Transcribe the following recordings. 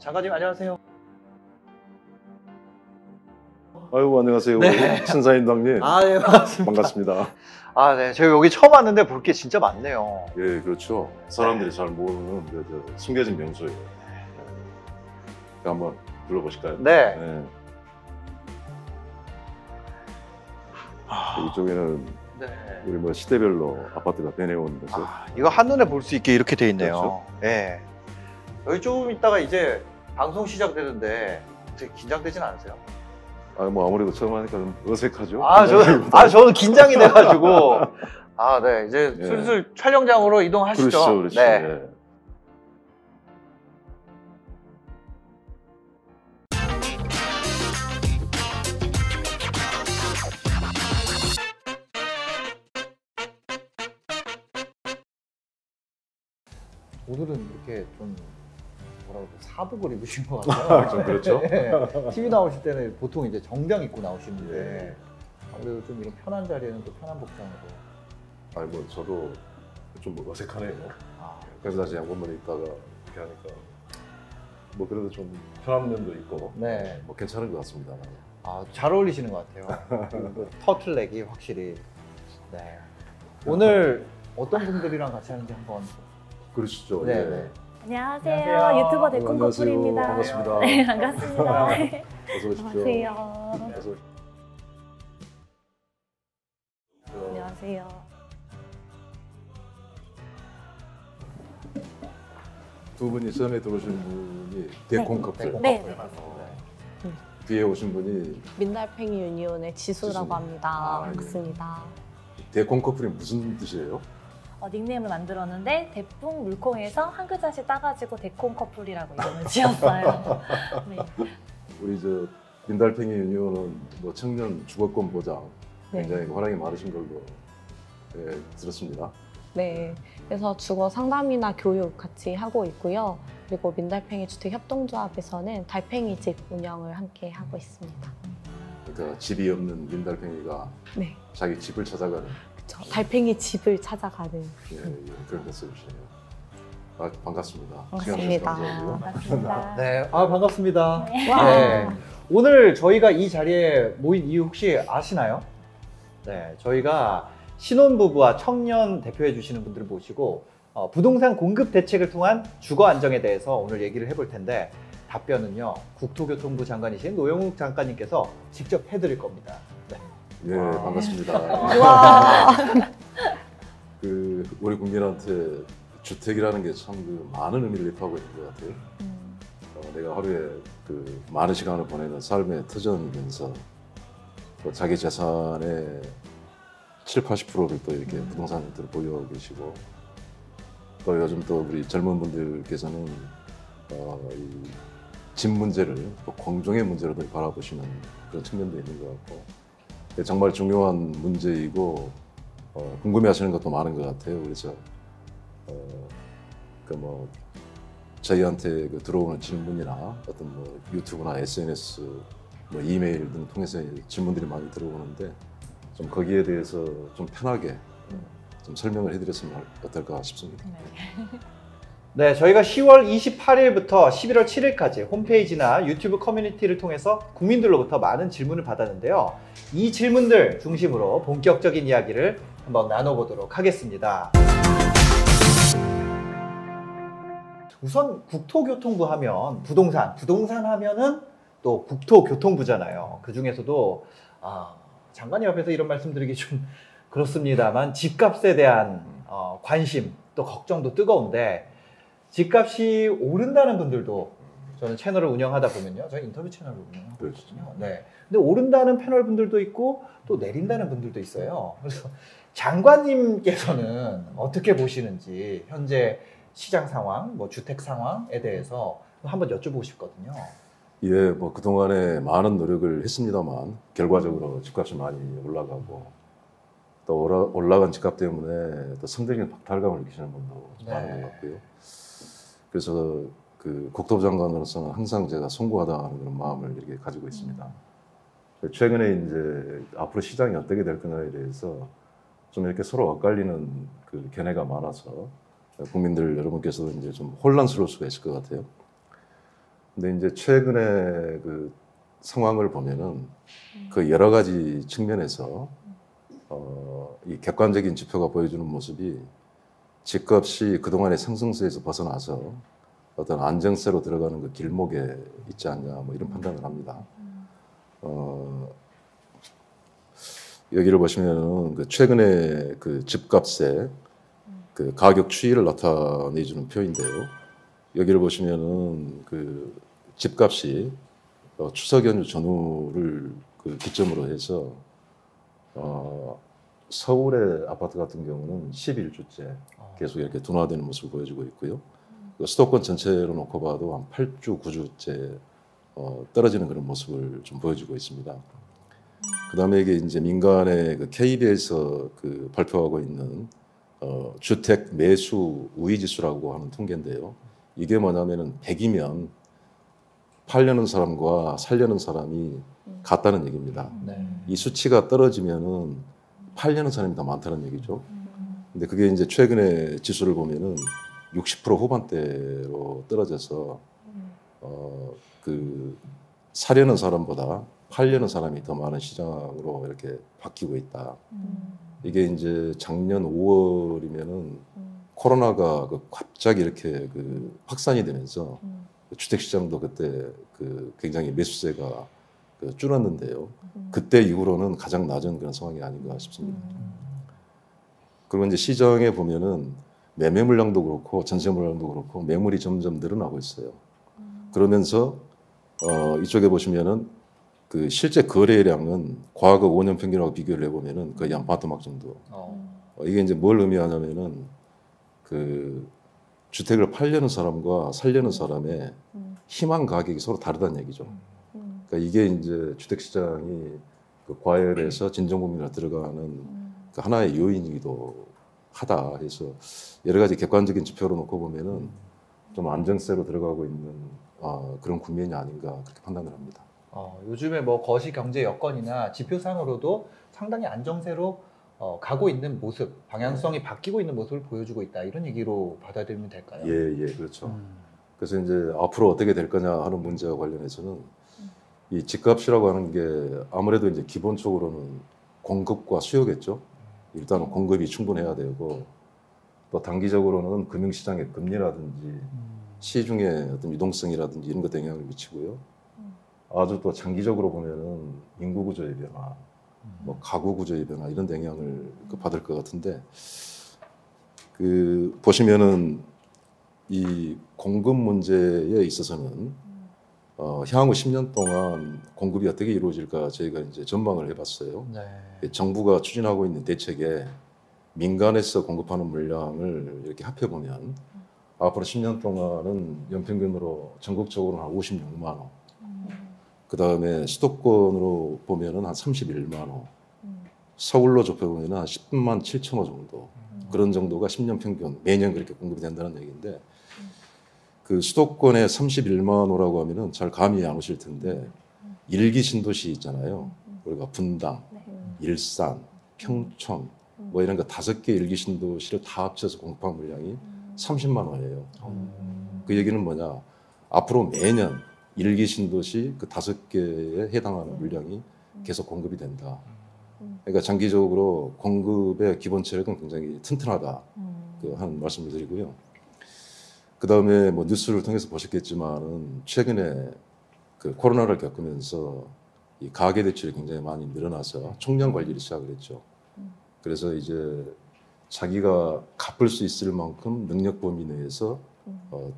장관님 안녕하세요. 아이고 안녕하세요. 네. 신사임당님. 네, 반갑습니다. 반갑습니다. 네. 제가 여기 처음 왔는데 볼 게 진짜 많네요. 예, 그렇죠. 사람들이 잘 모르는 숨겨진 명소예요. 한번 둘러보실까요? 네. 네. 이쪽에는 네. 우리 뭐 시대별로 아파트가 변해온 모습. 이거 한눈에 볼 수 있게 이렇게 돼 있네요. 그렇죠. 네. 여기 조금 있다가 이제 방송 시작되는데 되게 긴장되진 않으세요? 뭐 아무래도 처음 하니까 좀 어색하죠. 저는 긴장이 돼가지고. 네. 이제 예. 슬슬 촬영장으로 이동하시죠. 그렇죠, 그렇죠. 네. 예. 오늘은 이렇게 좀 뭐라고 사복을 입으신 것 같아요. 좀 그렇죠. 네. TV 나오실 때는 보통 이제 정장 입고 나오시는데 아무래도 좀 이런 편한 자리에는 또 편한 복장으로. 뭐 저도 좀 어색하네요. 그래서 다시 양복만 입다가 이렇게 하니까 뭐 그래도 좀 편한 면도 있고. 네. 뭐 괜찮은 것 같습니다. 잘 어울리시는 것 같아요. 그리고 터틀넥이 확실히. 네. 오늘 어떤 분들이랑 같이 하는지 한번. 그러시죠. 네. 예. 네. 안녕하세요. 안녕하세요. 유튜버 데콘 안녕하세요. 커플입니다. 반갑습니다. 네, 반갑습니다. 어서 오십시오. 안녕하세요. 어서 오십시오. 안녕하세요. 두 분이 처음에 들어오신 분이 데콘 커플. 네. 뒤에 오신 분이 민달팽이 유니온의 지수라고 지수. 합니다. 예. 반갑습니다. 데콘 커플이 무슨 뜻이에요? 닉네임을 만들었는데 대풍 물콩에서 한 글자씩 따가지고 데콘 커플이라고 이름을 지었어요. 네. 우리 민달팽이 유니온은 뭐 청년 주거권 보장 굉장히 활약이 많으신 걸로 들었습니다. 네. 그래서 주거 상담이나 교육 같이 하고 있고요. 그리고 민달팽이 주택협동조합에서는 달팽이 집 운영을 함께 하고 있습니다. 그러니까 집이 없는 민달팽이가 네. 자기 집을 찾아가는 달팽이 집을 찾아가는. 그런 메시지네요. 반갑습니다. 반갑습니다. 감사하고요. 네. 반갑습니다. 와. 오늘 저희가 이 자리에 모인 이유 혹시 아시나요? 네. 저희가 신혼부부와 청년 대표해 주시는 분들을 모시고 부동산 공급 대책을 통한 주거 안정에 대해서 오늘 얘기를 해볼 텐데 답변은요. 국토교통부 장관이신 노영욱 장관님께서 직접 해드릴 겁니다. 네. 예, 반갑습니다. 와. 우리 국민한테 주택이라는 게 참 많은 의미를 입하고 있는 것 같아요. 내가 하루에 많은 시간을 보내는 삶의 터전이면서 또 자기 재산의 70~80%를 또 이렇게 부동산들을 보유하고 계시고 또 요즘 또 우리 젊은 분들께서는 이 집 문제를 또 공정의 문제로 바라보시는 그런 측면도 있는 것 같고 정말 중요한 문제이고 궁금해하시는 것도 많은 것 같아요. 그래서 저희한테 들어오는 질문이나 어떤 유튜브나 SNS, 이메일 등 통해서 질문들이 많이 들어오는데 좀 거기에 대해서 좀 편하게 좀 설명을 해드렸으면 어떨까 싶습니다. 네, 저희가 10월 28일부터 11월 7일까지 홈페이지나 유튜브 커뮤니티를 통해서 국민들로부터 많은 질문을 받았는데요. 이 질문들 중심으로 본격적인 이야기를 한번 나눠보도록 하겠습니다. 우선 국토교통부 하면 부동산 하면은 또 국토교통부잖아요. 그 중에서도 장관님 앞에서 이런 말씀드리기 좀 그렇습니다만 집값에 대한 관심 또 걱정도 뜨거운데 집값이 오른다는 분들도 저는 채널을 운영하다 보면요. 저희 인터뷰 채널을 운영하거든요. 네. 근데 오른다는 패널 분들도 있고 또 내린다는 분들도 있어요. 그래서 장관님께서는 어떻게 보시는지 현재 시장 상황, 주택 상황에 대해서 한번 여쭤보고 싶거든요. 예, 그동안에 많은 노력을 했습니다만 결과적으로 집값이 많이 올라가고 또 올라간 집값 때문에 또 성적인 박탈감을 느끼시는 분도 많은 것 같고요. 그래서 국토부 장관으로서는 항상 제가 송구하다는 그런 마음을 이렇게 가지고 있습니다. 최근에 이제 앞으로 시장이 어떻게 될 거냐에 대해서 좀 이렇게 서로 엇갈리는 견해가 많아서 국민들 여러분께서도 이제 좀 혼란스러울 수가 있을 것 같아요. 근데 이제 최근에 그 상황을 보면은 그 여러 가지 측면에서 이 객관적인 지표가 보여주는 모습이 집값이 그동안의 상승세에서 벗어나서 어떤 안정세로 들어가는 그 길목에 있지 않냐 뭐 이런 판단을 합니다. 여기를 보시면은 그 최근에 그 집값의 그 가격 추이를 나타내주는 표인데요. 여기를 보시면은 그 집값이 추석 연휴 전후를 그 기점으로 해서 서울의 아파트 같은 경우는 11주째 계속 이렇게 둔화되는 모습을 보여주고 있고요. 수도권 전체로 놓고 봐도 한 8주, 9주째 떨어지는 그런 모습을 좀 보여주고 있습니다. 그다음에 이게 이제 민간의 그 KB에서 그 발표하고 있는 주택 매수 우위 지수라고 하는 통계인데요. 이게 뭐냐면은 100이면 팔려는 사람과 살려는 사람이 같다는 얘기입니다. 네. 이 수치가 떨어지면은 팔려는 사람이 더 많다는 얘기죠. 근데 그게 이제 최근에 지수를 보면은 60% 후반대로 떨어져서 그 사려는 사람보다 팔려는 사람이 더 많은 시장으로 이렇게 바뀌고 있다. 이게 이제 작년 5월이면은 코로나가 그 갑자기 이렇게 그 확산이 되면서 주택 시장도 그때 그 굉장히 매수세가 그 줄었는데요. 그때 이후로는 가장 낮은 그런 상황이 아닌가 싶습니다. 그리고 이제 시장에 보면은 매매 물량도 그렇고 전세 물량도 그렇고 매물이 점점 늘어나고 있어요. 그러면서 이쪽에 보시면은 그 실제 거래량은 과거 5년 평균하고 비교를 해보면은 거의 한 반토막 정도. 이게 이제 뭘 의미하냐면은 그 주택을 팔려는 사람과 살려는 사람의 희망 가격이 서로 다르다는 얘기죠. 그러니까 이게 이제 주택 시장이 그 과열해서 진정 국면으로 들어가는 그 하나의 요인이기도 하다 해서 여러 가지 객관적인 지표로 놓고 보면은 좀 안정세로 들어가고 있는 그런 국면이 아닌가 그렇게 판단을 합니다. 요즘에 뭐 거시 경제 여건이나 지표상으로도 상당히 안정세로 가고 있는 모습, 방향성이 바뀌고 있는 모습을 보여주고 있다 이런 얘기로 받아들이면 될까요? 예, 그렇죠. 그래서 이제 앞으로 어떻게 될 거냐 하는 문제와 관련해서는 이 집값이라고 하는 게 아무래도 이제 기본적으로는 공급과 수요겠죠. 일단은 공급이 충분해야 되고 또 단기적으로는 금융시장의 금리라든지 시중의 어떤 유동성이라든지 이런 것에 영향을 미치고요. 아주 또 장기적으로 보면은 인구 구조의 변화, 뭐 가구 구조의 변화 이런 데 영향을 받을 것 같은데 그 보시면은 이 공급 문제에 있어서는 향후 10년 동안 공급이 어떻게 이루어질까 저희가 이제 전망을 해봤어요. 네. 정부가 추진하고 있는 대책에 민간에서 공급하는 물량을 이렇게 합해보면 앞으로 10년 동안은 연평균으로 전국적으로 한 56만 호, 그 다음에 수도권으로 보면은 한 31만 호, 서울로 좁혀보면 한 10만 7천 호 정도 그런 정도가 10년 평균 매년 그렇게 공급이 된다는 얘기인데 그 수도권에 31만 호라고 하면은 잘 감이 안 오실 텐데 일기 신도시 있잖아요. 우리가 분당, 일산, 평촌 뭐 이런 거 5개 일기 신도시를 다 합쳐서 공급한 물량이 30만 호예요. 그 얘기는 뭐냐? 앞으로 매년 일기 신도시 그 5개에 해당하는 물량이 계속 공급이 된다. 그러니까 장기적으로 공급의 기본 체력은 굉장히 튼튼하다. 그 한 말씀을 드리고요. 그 다음에 뭐 뉴스를 통해서 보셨겠지만은 최근에 그 코로나를 겪으면서 이 가계 대출이 굉장히 많이 늘어나서 총량 관리를 시작을 했죠. 그래서 이제 자기가 갚을 수 있을 만큼 능력 범위 내에서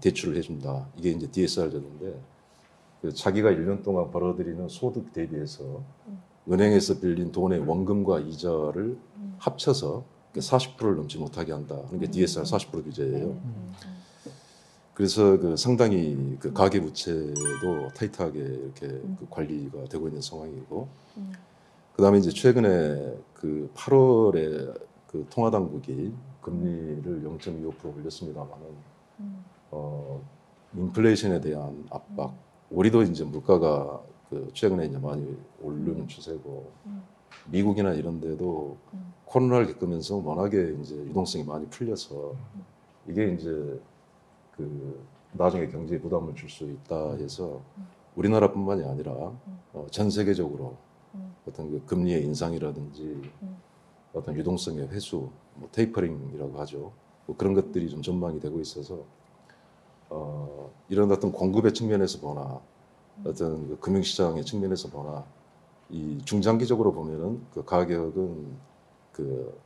대출을 해준다. 이게 이제 DSR 제도인데 그 자기가 1년 동안 벌어들이는 소득 대비해서 은행에서 빌린 돈의 원금과 이자를 합쳐서 40%를 넘지 못하게 한다 하는 게 DSR 40% 규제예요. 그래서 그 상당히 그 가계 부채도 타이트하게 이렇게 그 관리가 되고 있는 상황이고, 그다음에 이제 최근에 그 8월에 그 통화 당국이 금리를 0.25% 올렸습니다만은 인플레이션에 대한 압박, 우리도 이제 물가가 그 최근에 이제 많이 오르는 추세고, 미국이나 이런 데도 코로나를 겪으면서 워낙에 이제 유동성이 많이 풀려서 이게 이제 그 나중에 경제에 부담을 줄 수 있다 해서 우리나라뿐만이 아니라 전 세계적으로 어떤 그 금리의 인상이라든지 어떤 유동성의 회수, 뭐 테이퍼링이라고 하죠. 뭐 그런 것들이 좀 전망이 되고 있어서 이런 어떤 공급의 측면에서 보나 어떤 그 금융시장의 측면에서 보나 이 중장기적으로 보면은 그 가격은 그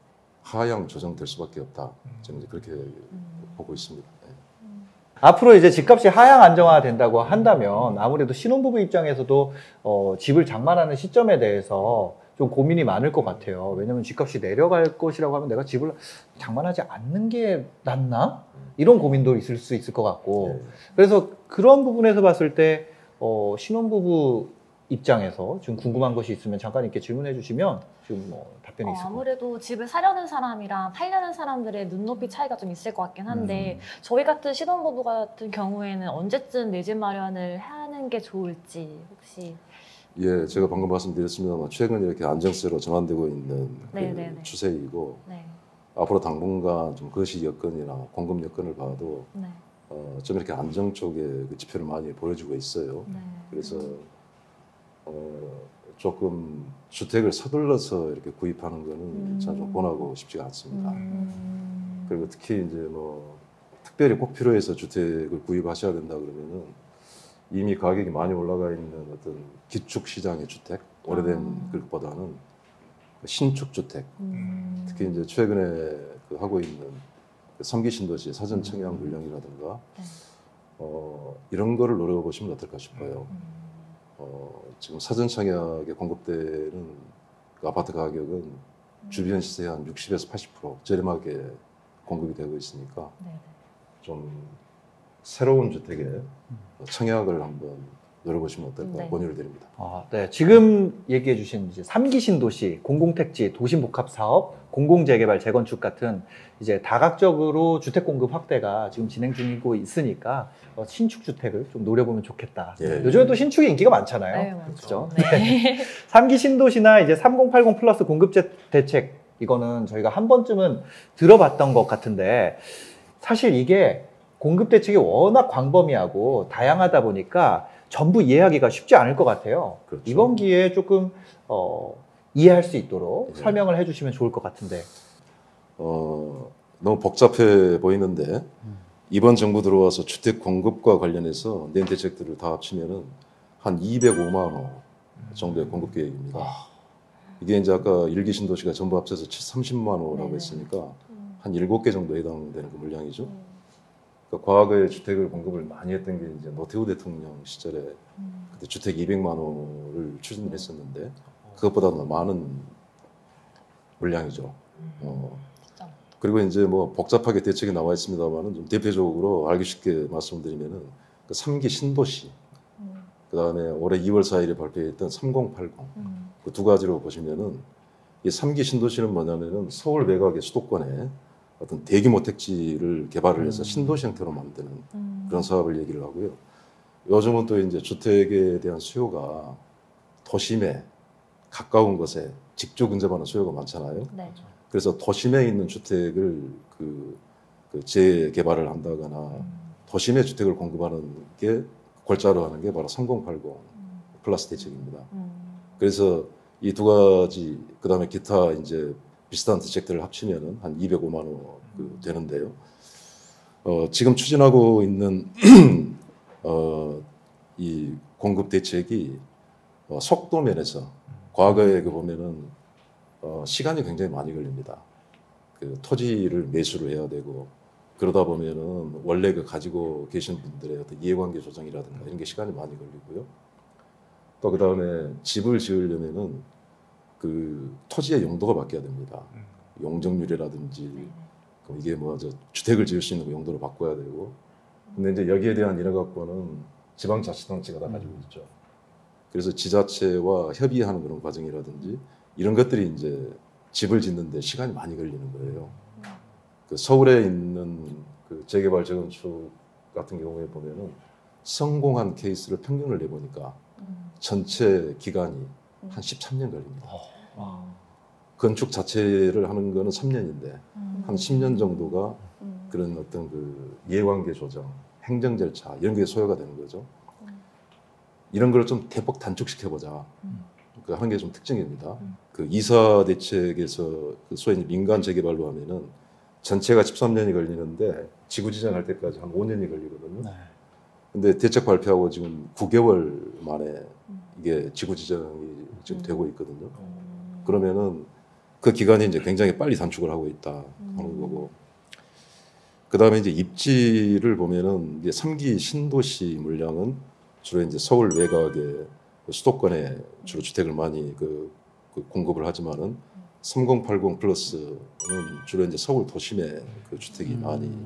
하향 조정될 수밖에 없다. 저는 이제 그렇게 보고 있습니다. 네. 앞으로 이제 집값이 하향 안정화된다고 한다면 아무래도 신혼부부 입장에서도 집을 장만하는 시점에 대해서 좀 고민이 많을 것 같아요. 왜냐면 집값이 내려갈 것이라고 하면 내가 집을 장만하지 않는 게 낫나? 이런 고민도 있을 수 있을 것 같고. 네. 그래서 그런 부분에서 봤을 때 신혼부부 입장에서 좀 궁금한 것이 있으면 잠깐 이렇게 질문해 주시면 지금 뭐 답변이 있을 것 같아요. 아무래도 집을 사려는 사람이랑 팔려는 사람들의 눈높이 차이가 좀 있을 것 같긴 한데 저희 같은 신혼부부 같은 경우에는 언제쯤 내 집 마련을 하는 게 좋을지 혹시 예, 제가 방금 말씀드렸습니다만 최근 이렇게 안정세로 전환되고 있는 그 추세이고 네. 앞으로 당분간 좀 거시 여건이나 공급 여건을 봐도 네. 좀 이렇게 안정 쪽에 그 지표를 많이 보여주고 있어요. 네. 그래서 조금 주택을 서둘러서 이렇게 구입하는 거는 참 좀 권하고 싶지가 않습니다. 그리고 특히 이제 뭐 특별히 꼭 필요해서 주택을 구입하셔야 된다 그러면은 이미 가격이 많이 올라가 있는 어떤 기축 시장의 주택, 오래된 것보다는 신축 주택, 특히 이제 최근에 그 하고 있는 그 3기 신도시 사전 청약 물량이라든가 이런 거를 노려보시면 어떨까 싶어요. 지금 사전 청약에 공급되는 그 아파트 가격은 주변 시세의 한 60에서 80% 저렴하게 공급이 되고 있으니까 좀 새로운 주택에 청약을 한번 노려보시면 어떨까 네. 권유를 드립니다. 네. 지금 얘기해 주신 이제 3기 신도시, 공공택지, 도심복합사업, 공공재개발, 재건축 같은 이제 다각적으로 주택 공급 확대가 지금 진행 중이고 있으니까 신축 주택을 좀 노려보면 좋겠다. 예. 요즘에 또 신축이 인기가 많잖아요. 네, 그렇죠? 네. 3기 신도시나 이제 3080 플러스 공급 대책 이거는 저희가 한 번쯤은 들어봤던 것 같은데 사실 이게 공급 대책이 워낙 광범위하고 다양하다 보니까 전부 이해하기가 쉽지 않을 것 같아요. 그렇죠. 이번 기회에 조금 이해할 수 있도록 네. 설명을 해주시면 좋을 것 같은데. 너무 복잡해 보이는데 이번 정부 들어와서 주택 공급과 관련해서 낸 대책들을 다 합치면은 한 205만 호 정도의 공급 계획입니다. 이게 이제 아까 1기 신도시가 전부 합쳐서 30만 호라고 네네. 했으니까 한 7개 정도에 해당되는 그 물량이죠. 그러니까 과거에 주택을 공급을 많이 했던 게 이제 노태우 대통령 시절에 그때 주택 200만 호를 추진했었는데 그것보다는 많은 물량이죠. 진짜. 그리고 이제 뭐 복잡하게 대책이 나와 있습니다만은 좀 대표적으로 알기 쉽게 말씀드리면은 그 3기 신도시, 그 다음에 올해 2월 4일에 발표했던 3080, 그 두 가지로 보시면은 이 3기 신도시는 뭐냐면은 서울 외곽의 수도권에 어떤 대규모 택지를 개발을 해서 신도시 형태로 만드는 그런 사업을 얘기를 하고요. 요즘은 또 이제 주택에 대한 수요가 도심에 가까운 곳에 직접 근접하는 수요가 많잖아요. 네. 그래서 도심에 있는 주택을 그 재개발을 한다거나 도심에 주택을 공급하는 게 골자로 하는 게 바로 3080 플러스 대책입니다. 그래서 이 두 가지 그다음에 기타 이제 비슷한 대책들을 합치면은 한 205만 원 되는데요. 지금 추진하고 있는 이 공급 대책이 속도 면에서 과거에 그 보면은 시간이 굉장히 많이 걸립니다. 그 토지를 매수를 해야 되고 그러다 보면은 원래 그 가지고 계신 분들의 어떤 이해관계 조정이라든가 이런 게 시간이 많이 걸리고요. 또 그 다음에 집을 지으려면은 그 토지의 용도가 바뀌어야 됩니다. 용적률이라든지 그럼 이게 뭐 저 주택을 지을 수 있는 그 용도로 바꿔야 되고. 근데 이제 여기에 대한 인허가권은 지방자치단체가 다 가지고 있죠. 그래서 지자체와 협의하는 그런 과정이라든지 이런 것들이 이제 집을 짓는데 시간이 많이 걸리는 거예요. 그 서울에 있는 그 재개발 재건축 같은 경우에 보면은 성공한 케이스를 평균을 내보니까 전체 기간이 한 13년 걸립니다. 건축 자체를 하는 거는 3년인데 한 10년 정도가 그런 어떤 그 이해관계 조정, 행정 절차 이런 게 소요가 되는 거죠. 이런 걸 좀 대폭 단축시켜보자. 그 하는 게 좀 특징입니다. 그 이사 대책에서 그 소위 민간 재개발로 하면은 전체가 13년이 걸리는데 지구 지정할 때까지 한 5년이 걸리거든요. 네. 근데 대책 발표하고 지금 9개월 만에 이게 지구 지정이 지금 되고 있거든요. 그러면은 그 기간이 이제 굉장히 빨리 단축을 하고 있다 하는 거고. 그 다음에 이제 입지를 보면은 이제 3기 신도시 물량은 주로 이제 서울 외곽의 수도권에 주로 주택을 많이 그 공급을 하지만은 3080 플러스는 주로 이제 서울 도심에 그 주택이 많이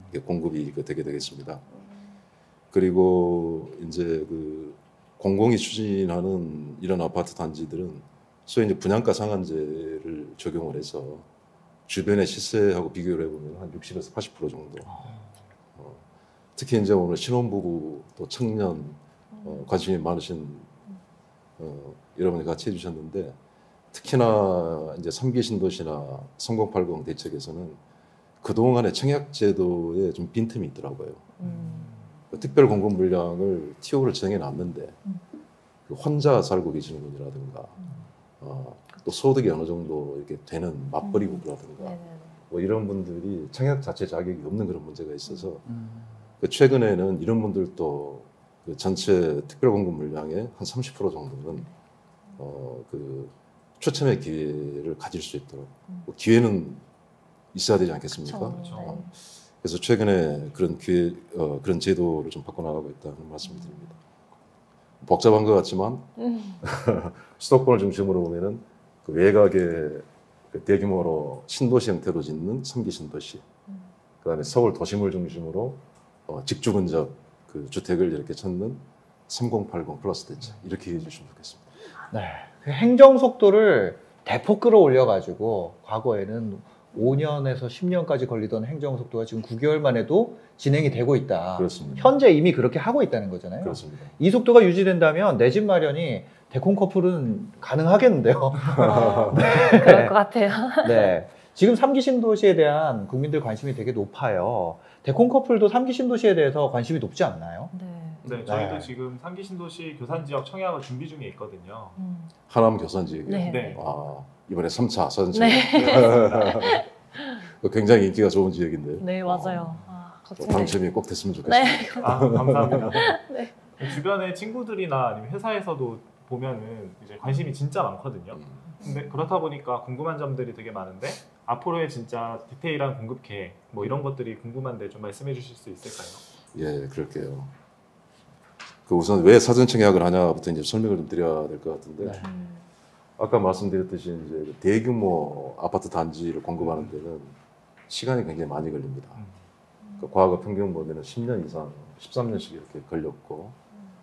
이게 공급이 되게 되겠습니다. 그리고 이제 그 공공이 추진하는 이런 아파트 단지들은 소위 이제 분양가 상한제를 적용을 해서 주변의 시세하고 비교를 해보면 한 60에서 80% 정도. 특히 이제 오늘 신혼부부 또 청년 관심이 많으신 여러분이 같이 해주셨는데 특히나 이제 3기 신도시나 3080 대책에서는 그동안의 청약제도에 좀 빈틈이 있더라고요. 특별 공급 물량을 TO를 정해 놨는데 혼자 살고 계시는 분이라든가 또 소득이 어느 정도 이렇게 되는 맞벌이 부부라든가 뭐 이런 분들이 청약 자체 자격이 없는 그런 문제가 있어서 그 최근에는 이런 분들도 그 전체 특별 공급 물량의 한 30% 정도는 그 추첨의 기회를 가질 수 있도록 뭐 기회는 있어야 되지 않겠습니까? 그렇죠. 그래서 최근에 그런 기회 그런 제도를 좀 바꿔나가고 있다는 말씀을 드립니다. 복잡한 것 같지만 수도권을 중심으로 보면은 그 외곽에 그 대규모로 신도시 형태로 짓는 3기 신도시, 그다음에 서울 도심을 중심으로 직주 근접 그 주택을 이렇게 찾는 3080 플러스 대책 이렇게 해주시면 좋겠습니다. 네. 그 행정 속도를 대폭 끌어올려가지고 과거에는 5년에서 10년까지 걸리던 행정 속도가 지금 9개월 만에도 진행이 되고 있다. 그렇습니다. 현재 이미 그렇게 하고 있다는 거잖아요. 그렇습니다. 이 속도가 유지된다면 내 집 마련이 대콘 커플은 가능하겠는데요. 그럴 것 같아요. 네. 지금 3기 신도시에 대한 국민들 관심이 되게 높아요. 대콘 커플도 3기 신도시에 대해서 관심이 높지 않나요? 네. 저희도 네. 지금 3기 신도시 교산 지역 청약을 준비 중에 있거든요. 하남 교산 지역이요. 네. 네. 이번에 3차 사전체 네. 굉장히 인기가 좋은 지역인데요. 네, 맞아요. 걱정돼요. 당첨이 꼭 됐으면 좋겠습니다. 네. 감사합니다. 네. 주변에 친구들이나 아니면 회사에서도 보면은 이제 관심이 진짜 많거든요. 근데 그렇다 보니까 궁금한 점들이 되게 많은데 앞으로의 진짜 디테일한 공급 계획 뭐 이런 것들이 궁금한데 좀 말씀해 주실 수 있을까요? 예, 그럴게요. 그 우선 왜 사전 청약을 하냐부터 이제 설명을 좀 드려야 될 것 같은데 네. 아까 말씀드렸듯이 이제 대규모 아파트 단지를 공급하는 데는 시간이 굉장히 많이 걸립니다. 그 과거 평균 보면은 10년 이상, 13년씩 이렇게 걸렸고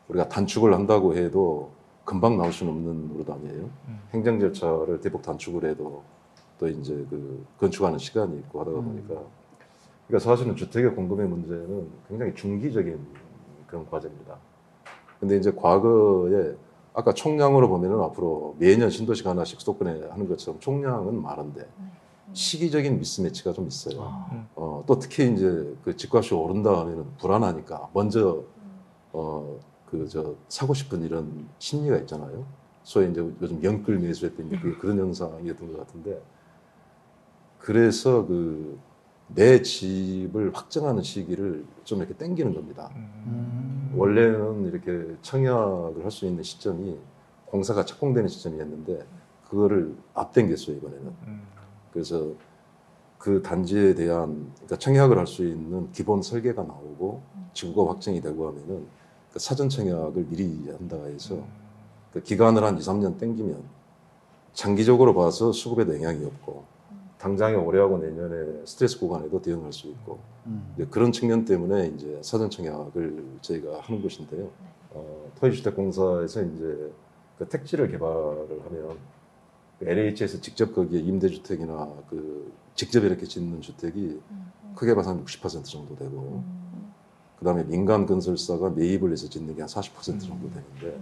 우리가 단축을 한다고 해도 금방 나올 수는 없는 노릇 아니에요. 행정 절차를 대폭 단축을 해도 또 이제 그 건축하는 시간이 있고 하다 보니까 그러니까 사실은 주택의 공급의 문제는 굉장히 중기적인 그런 과제입니다. 근데 이제 과거에 아까 총량으로 보면은 앞으로 매년 신도시가 하나씩 수도권에 하는 것처럼 총량은 많은데 시기적인 미스매치가 좀 있어요. 또 특히 이제 그 집값이 오른다 하면은 불안하니까 먼저 사고 싶은 이런 심리가 있잖아요. 소위 이제 요즘 영끌 매수했던 그런 현상이었던 것 같은데 그래서 그 내 집을 확정하는 시기를 좀 이렇게 땡기는 겁니다. 원래는 이렇게 청약을 할 수 있는 시점이 공사가 착공되는 시점이었는데 그거를 앞당겼어요 이번에는. 그래서 그 단지에 대한 그러니까 청약을 할 수 있는 기본 설계가 나오고 지구가 확정이 되고 하면은 그 사전 청약을 미리 한다 해서 그 기간을 한 2, 3년 땡기면 장기적으로 봐서 수급에도 영향이 없고 당장에 올해하고 내년에 스트레스 구간에도 대응할 수 있고 이제 그런 측면 때문에 이제 사전 청약을 저희가 하는 곳인데요. 토지주택공사에서 이제 그 택지를 개발을 하면 그 LH에서 직접 거기에 임대주택이나 그 직접 이렇게 짓는 주택이 크게 봐서 한 60% 정도 되고 그다음에 민간 건설사가 매입을 해서 짓는 게 한 40% 정도 되는데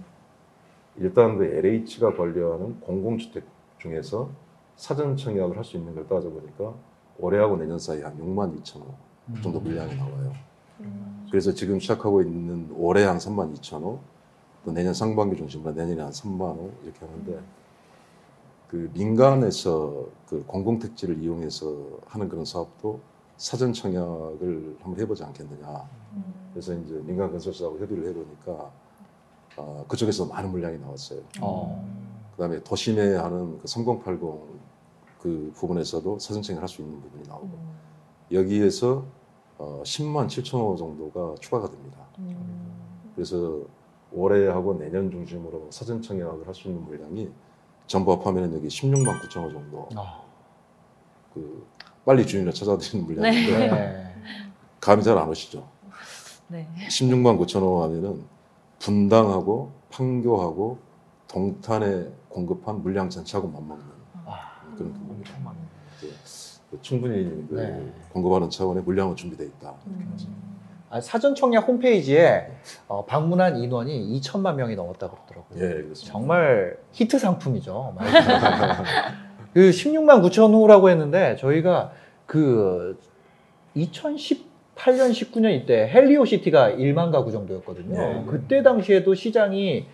일단 그 LH가 관리하는 공공주택 중에서 사전 청약을 할 수 있는 걸 따져보니까 올해하고 내년 사이에 한 6만 2천 호 정도 물량이 나와요. 그래서 지금 시작하고 있는 올해 한 32,000호, 또 내년 상반기 중심으로 내년에 한 3만 호 이렇게 하는데 그 민간에서 그 공공택지를 이용해서 하는 그런 사업도 사전 청약을 한번 해보지 않겠느냐. 그래서 이제 민간 건설사하고 협의를 해보니까 그쪽에서 많은 물량이 나왔어요. 그다음에 도심에 하는 그 3080 그 부분에서도 사전 청약을 할 수 있는 부분이 나오고 여기에서 10만 7천 호 정도가 추가가 됩니다. 그래서 올해하고 내년 중심으로 사전 청약을 할 수 있는 물량이 전부 합하면 여기 16만 9천 호 정도. 그 빨리 주인을 찾아드리는 물량인데 네. 감이 잘 안 오시죠? 네. 16만 9천 호 하면은 분당하고 판교하고 동탄에 공급한 물량 전체하고 맞먹는 그런 규모입니다. 충분히 그 네. 공급하는 차원의 물량은 준비되어 있다. 사전 청약 홈페이지에 방문한 인원이 2천만 명이 넘었다고 그러더라고요. 예, 그렇습니다. 정말 히트 상품이죠. 그 16만 9천 호라고 했는데 저희가 그 2018년, 19년 이때 헬리오시티가 1만 가구 정도였거든요. 네. 그때 당시에도 시장이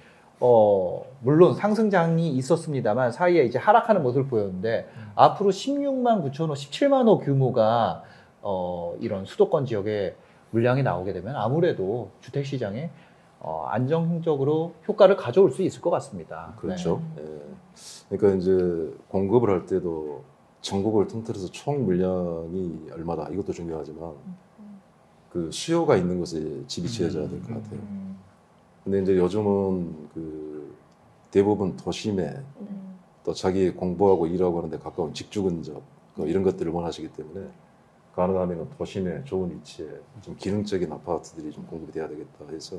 물론 상승장이 있었습니다만 사이에 이제 하락하는 모습을 보였는데 앞으로 16만 9천 호, 17만 호 규모가 이런 수도권 지역에 물량이 나오게 되면 아무래도 주택시장에 안정적으로 효과를 가져올 수 있을 것 같습니다. 그렇죠. 예. 그러니까 이제 공급을 할 때도 전국을 통틀어서 총 물량이 얼마다 이것도 중요하지만 그 수요가 있는 곳에 집이 지어져야 될 것 같아요. 근데 이제 요즘은 그 대부분 도심에 또 자기 공부하고 일하고 하는데 가까운 직주 근접 이런 것들을 원하시기 때문에 가능하면 도심에 좋은 위치에 좀 기능적인 아파트들이 좀 공급이 돼야 되겠다 해서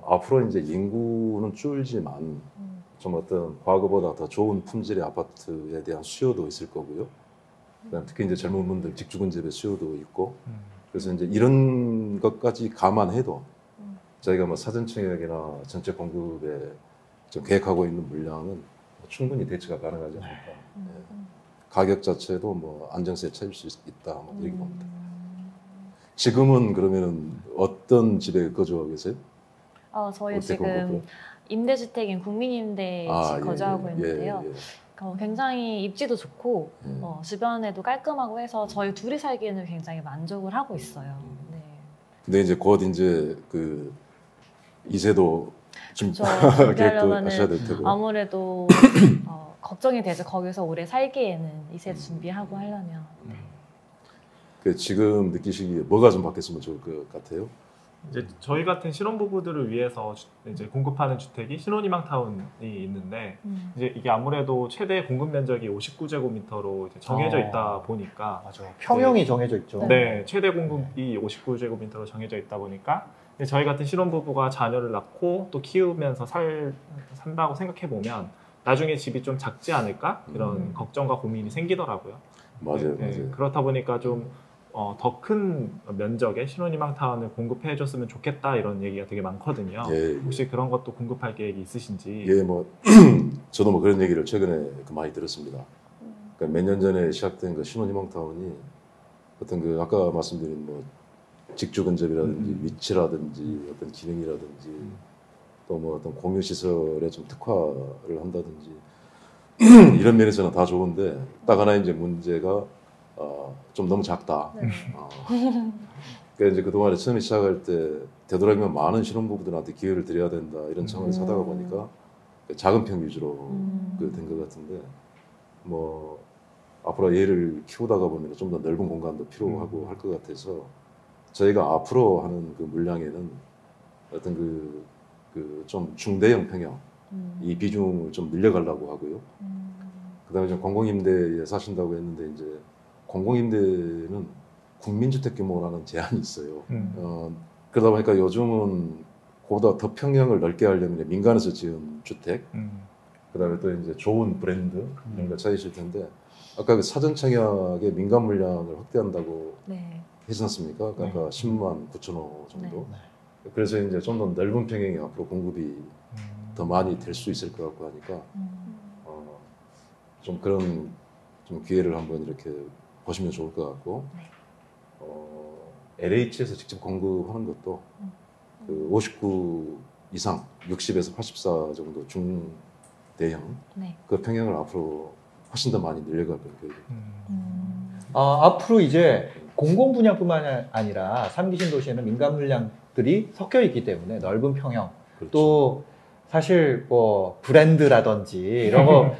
앞으로 이제 인구는 줄지만 좀 어떤 과거보다 더 좋은 품질의 아파트에 대한 수요도 있을 거고요. 그다음 특히 이제 젊은 분들 직주 근접의 수요도 있고 그래서 이제 이런 것까지 감안해도 저희가 뭐 사전 청약이나 전체 공급에 좀 계획하고 있는 물량은 충분히 대처가 가능하지 않을까. 가격 자체도 뭐 안정세에 찾을 수 있다 뭐 이렇게 봅니다. 지금은 그러면은 어떤 집에 거주하고 계세요? 저희 어떻게 지금 공급을? 임대주택인 국민임대에 거주하고 있는데요. 굉장히 입지도 좋고 주변에도 깔끔하고 해서 저희 둘이 살기에는 굉장히 만족을 하고 있어요. 네. 근데 이제 곧 이제 그 이세도 좀 저 계획도 하셔야 될 테고. 아무래도 걱정이 되죠. 거기서 오래 살기에는 이세 준비하고 하려면. 네. 그 지금 느끼시기에 뭐가 좀 바뀌었으면 좋을 것 같아요? 이제 저희 같은 신혼부부들을 위해서 이제 공급하는 주택이 신혼희망타운이 있는데 이제 이게 아무래도 최대 공급 면적이 59제곱미터로 정해져 있다 보니까 맞아. 평형이 정해져 있죠. 네, 최대 공급이 59제곱미터로 정해져 있다 보니까 저희 같은 신혼부부가 자녀를 낳고 또 키우면서 산다고 생각해 보면 나중에 집이 좀 작지 않을까 이런 걱정과 고민이 생기더라고요. 맞아요, 네, 맞아요. 그렇다 보니까 좀 더 큰 면적의 신혼희망타운을 공급해줬으면 좋겠다 이런 얘기가 되게 많거든요. 예, 혹시 그런 것도 공급할 계획이 있으신지? 예, 뭐 저도 뭐 그런 얘기를 최근에 많이 들었습니다. 그러니까 몇 년 전에 시작된 그 신혼희망타운이 어떤 그 아까 말씀드린 뭐 직주 근접이라든지 위치라든지 어떤 기능이라든지 또 뭐 어떤 공유 시설에 좀 특화를 한다든지 이런 면에서는 다 좋은데 딱 하나 이제 문제가 좀 너무 작다. 네. 그러니까 이제 그동안에 처음에 시작할 때 되도록이면 많은 신혼부부들한테 기회를 드려야 된다 이런 차원에서 하다가 보니까 작은 평 위주로 된 것 같은데 뭐 앞으로 얘를 키우다가 보면 좀 더 넓은 공간도 필요하고 할 것 같아서 저희가 앞으로 하는 그 물량에는 어떤 그 좀 중대형 평형 이 비중을 좀 늘려가려고 하고요. 그다음에 좀 공공임대에 사신다고 했는데 이제 공공임대는 국민주택 규모라는 제한이 있어요. 그러다 보니까 요즘은 보다 더 평형을 넓게 하려면 민간에서 지은 주택, 그다음에 또 이제 좋은 브랜드 이런 걸 찾으실 텐데 아까 그 사전 청약의 민간 물량을 확대한다고 네. 했지 않습니까? 그러니까 10만 9천 호 정도. 네. 그래서 이제 좀 더 넓은 평형이 앞으로 공급이 더 많이 될 수 있을 것 같고 하니까 좀 그런 좀 기회를 한번 이렇게 보시면 좋을 것 같고 LH에서 직접 공급하는 것도 그 59 이상, 60에서 84 정도 중대형 네. 그 평형을 앞으로 훨씬 더 많이 늘려갈 거예요. 앞으로 이제 공공 분야뿐만 아니라 3기 신도시에는 민간 물량들이 섞여 있기 때문에 넓은 평형 그렇죠. 또 사실 뭐 브랜드라든지 이런 거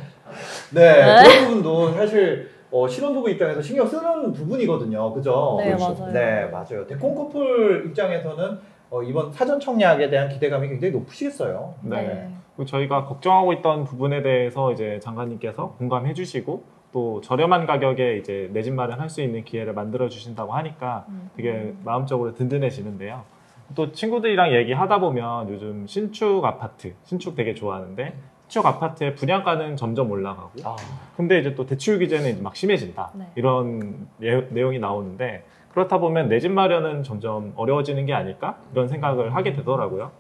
네, 그런 부분도 사실 신혼부부 입장에서 신경 쓰는 부분이거든요. 그죠? 네, 그렇죠. 맞아요. 네, 맞아요. 대콘 커플 입장에서는 이번 사전 청약에 대한 기대감이 굉장히 높으시겠어요. 네. 그리고 저희가 걱정하고 있던 부분에 대해서 이제 장관님께서 공감해 주시고 또 저렴한 가격에 이제 내 집 마련할 수 있는 기회를 만들어 주신다고 하니까 되게 마음적으로 든든해지는데요. 또 친구들이랑 얘기하다 보면 요즘 신축 아파트, 신축 되게 좋아하는데 신축 아파트의 분양가는 점점 올라가고 근데 이제 또 대출 규제는 이제 막 심해진다. 네. 이런 내용이 나오는데 그렇다 보면 내 집 마련은 점점 어려워지는 게 아닐까? 이런 생각을 하게 되더라고요.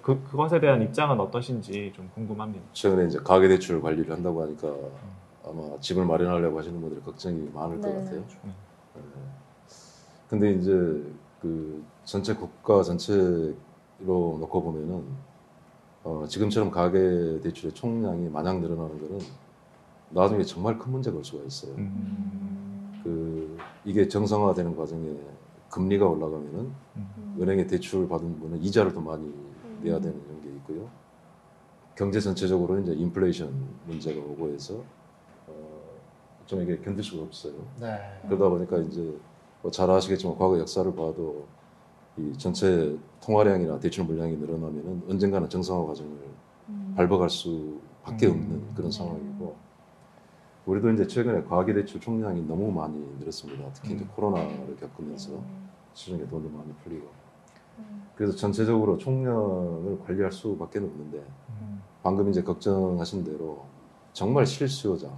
그것에 대한 입장은 어떠신지 좀 궁금합니다. 최근에 이제 가계대출 관리를 한다고 하니까 아마 집을 마련하려고 하시는 분들이 걱정이 많을 것 네. 같아요. 근데 이제 그 전체 국가 전체로 놓고 보면은 지금처럼 가계대출의 총량이 마냥 늘어나는 거는 나중에 정말 큰 문제가 올 수가 있어요. 이게 정상화되는 과정에 금리가 올라가면은 은행에 대출 받은 분은 이자를 더 많이 내야 되는 이런 게 있고요. 경제 전체적으로 이제 인플레이션 문제가 오고 해서 좀 이게 견딜 수가 없어요. 네. 그러다 보니까 이제 뭐 잘 아시겠지만 과거 역사를 봐도 이 전체 통화량이나 대출 물량이 늘어나면은 언젠가는 정상화 과정을 밟아갈 수밖에 없는 그런 상황이고 우리도 이제 최근에 가계대출 총량이 너무 많이 늘었습니다. 특히 이제 코로나를 겪으면서 시중에 돈도 많이 풀리고 그래서 전체적으로 총량을 관리할 수밖에 없는데 방금 이제 걱정하신 대로 정말 실수요자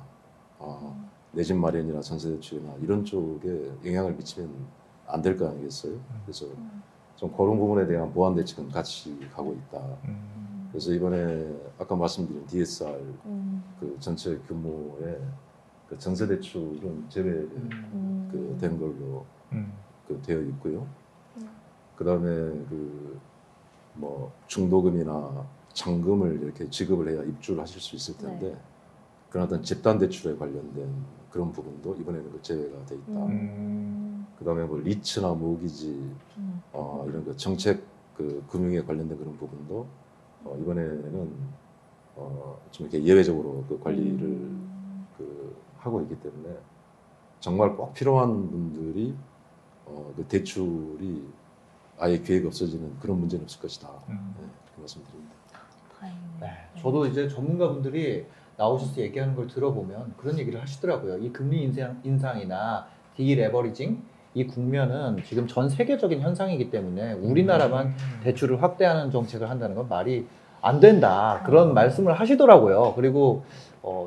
내 집 마련이나 전세대출이나 이런 쪽에 영향을 미치면 안 될 거 아니겠어요? 그래서 좀 그런 부분에 대한 보완 대책은 같이 가고 있다. 그래서 이번에 아까 말씀드린 DSR 그 전체 규모의 그 전세대출은 제외된 걸로 그 되어 있고요. 그다음에 그 뭐 중도금이나 잔금을 이렇게 지급을 해야 입주를 하실 수 있을 텐데 그런 어떤 집단 대출에 관련된 그런 부분도 이번에는 그 제외가 돼 있다. 그다음에 뭐 리츠나 모기지 이런 그 정책 그 금융에 관련된 그런 부분도 이번에는 좀 이렇게 예외적으로 그 관리를 그 하고 있기 때문에 정말 꼭 필요한 분들이 그 대출이 아예 기회가 없어지는 그런 문제는 없을 것이다. 네, 그 말씀드립니다. 네, 저도 이제 전문가분들이 나오셔서 얘기하는 걸 들어보면 그런 얘기를 하시더라고요. 이 금리 인상이나 디레버리징 이 국면은 지금 전 세계적인 현상이기 때문에 우리나라만 대출을 확대하는 정책을 한다는 건 말이 안 된다. 그런 말씀을 하시더라고요. 그리고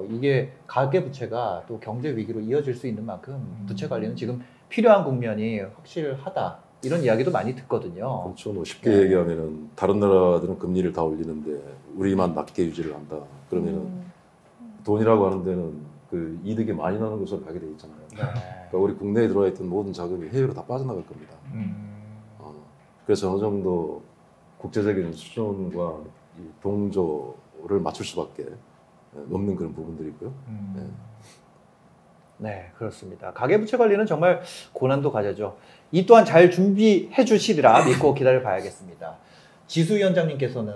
이게 가계부채가 또 경제 위기로 이어질 수 있는 만큼 부채 관리는 지금 필요한 국면이 확실하다. 이런 이야기도 많이 듣거든요. 그렇죠. 뭐 쉽게 얘기하면은 다른 나라들은 금리를 다 올리는데 우리만 낮게 유지를 한다. 그러면은 돈이라고 하는 데는 그 이득이 많이 나는 곳으로 가게 돼 있잖아요. 그러니까 우리 국내에 들어와 있던 모든 자금이 해외로 다 빠져나갈 겁니다. 그래서 어느 정도 국제적인 수준과 이 동조를 맞출 수밖에 없는 그런 부분들이 있고요. 네, 그렇습니다. 가계부채 관리는 정말 고난도 과제죠. 이 또한 잘 준비해 주시리라 믿고 기다려 봐야겠습니다. 지수 위원장님께서는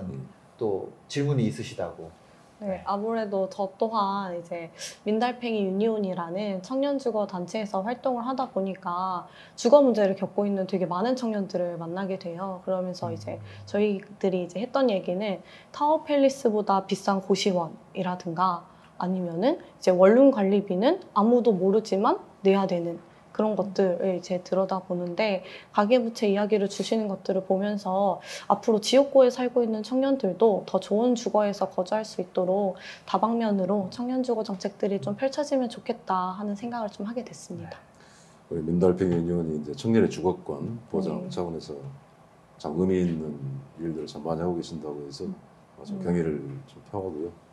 또 질문이 있으시다고. 네, 아무래도 저 또한 이제 민달팽이 유니온이라는 청년 주거 단체에서 활동을 하다 보니까 주거 문제를 겪고 있는 되게 많은 청년들을 만나게 돼요. 그러면서 이제 저희들이 이제 했던 얘기는 타워 팰리스보다 비싼 고시원이라든가 아니면은 이제 원룸 관리비는 아무도 모르지만 내야 되는 그런 것들을 이제 들여다보는데 가계부채 이야기를 주시는 것들을 보면서 앞으로 지역구에 살고 있는 청년들도 더 좋은 주거에서 거주할 수 있도록 다방면으로 청년주거 정책들이 좀 펼쳐지면 좋겠다 하는 생각을 좀 하게 됐습니다. 우리 민달팽이 유니온이 이제 청년의 주거권 보장 차원에서 참 의미 있는 일들을 참 많이 하고 계신다고 해서 좀 경의를 좀 표하고요.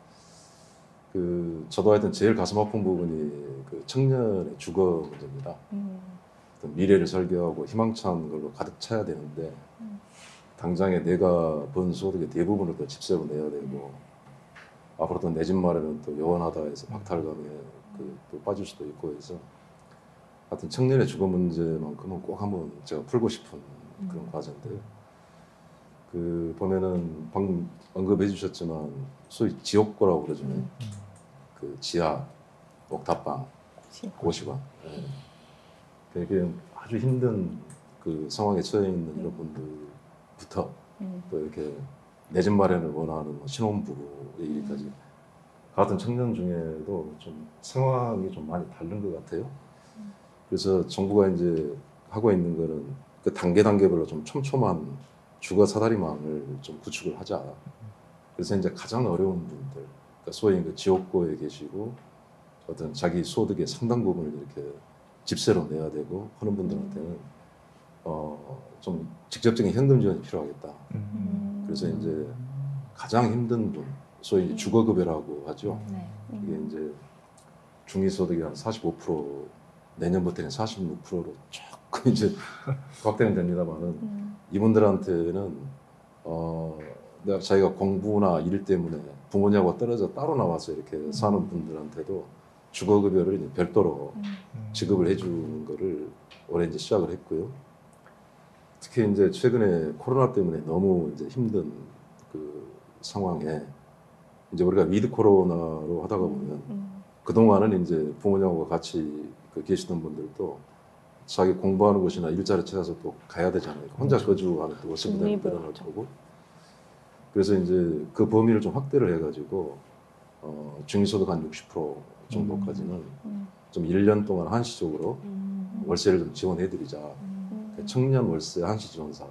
저도 하여튼 제일 가슴 아픈 부분이 그 청년의 주거 문제입니다. 어떤 미래를 설계하고 희망찬 걸로 가득 차야 되는데 당장에 내가 번 소득의 대부분을 또 집세로 내야 되고 앞으로 또 내 집 마련은 또 요원하다 해서 박탈감에 또 빠질 수도 있고 해서 하여튼 청년의 주거 문제만큼은 꼭 한번 제가 풀고 싶은 그런 과제인데요. 그 보면은 방금 언급해 주셨지만 소위 지옥고라고 그러죠. 그 지하 옥탑방 고시관. 되게 아주 힘든 그 상황에 처해 있는 이런 분들부터 또 이렇게 내 집 마련을 원하는 뭐 신혼부부의 일까지 같은 청년 중에도 좀 상황이 좀 많이 다른 것 같아요. 그래서 정부가 이제 하고 있는 거는 그 단계별로 좀 촘촘한 주거 사다리망을 좀 구축을 하자. 그래서 이제 가장 어려운 분들, 그러니까 소위 그 지옥고에 계시고 어떤 자기 소득의 상당 부분을 이렇게 집세로 내야 되고 하는 분들한테는 좀 직접적인 현금 지원이 필요하겠다. 그래서 이제 가장 힘든 분, 소위 이제 주거급여라고 하죠. 네. 이게 이제 중위소득이 한 45%, 내년부터는 46%로 조금 이제 확대는 됩니다만은 이분들한테는 내가 자기가 공부나 일 때문에 부모님하고 떨어져 따로 나와서 이렇게 사는 분들한테도 주거급여를 이제 별도로 지급을 해주는 거를 올해 이제 시작을 했고요. 특히 이제 최근에 코로나 때문에 너무 이제 힘든 그 상황에 이제 우리가 위드 코로나로 하다가 보면 그동안은 이제 부모님하고 같이 그 계시던 분들도 자기 공부하는 곳이나 일자리 찾아서 또 가야 되잖아요. 혼자 거주하는 또 월세 부담이 늘어날 거고. 그래서 이제 그 범위를 좀 확대를 해가지고 중위소득 한 60% 정도까지는 좀 1년 동안 한시적으로 월세를 좀 지원해드리자. 청년 월세 한시 지원사.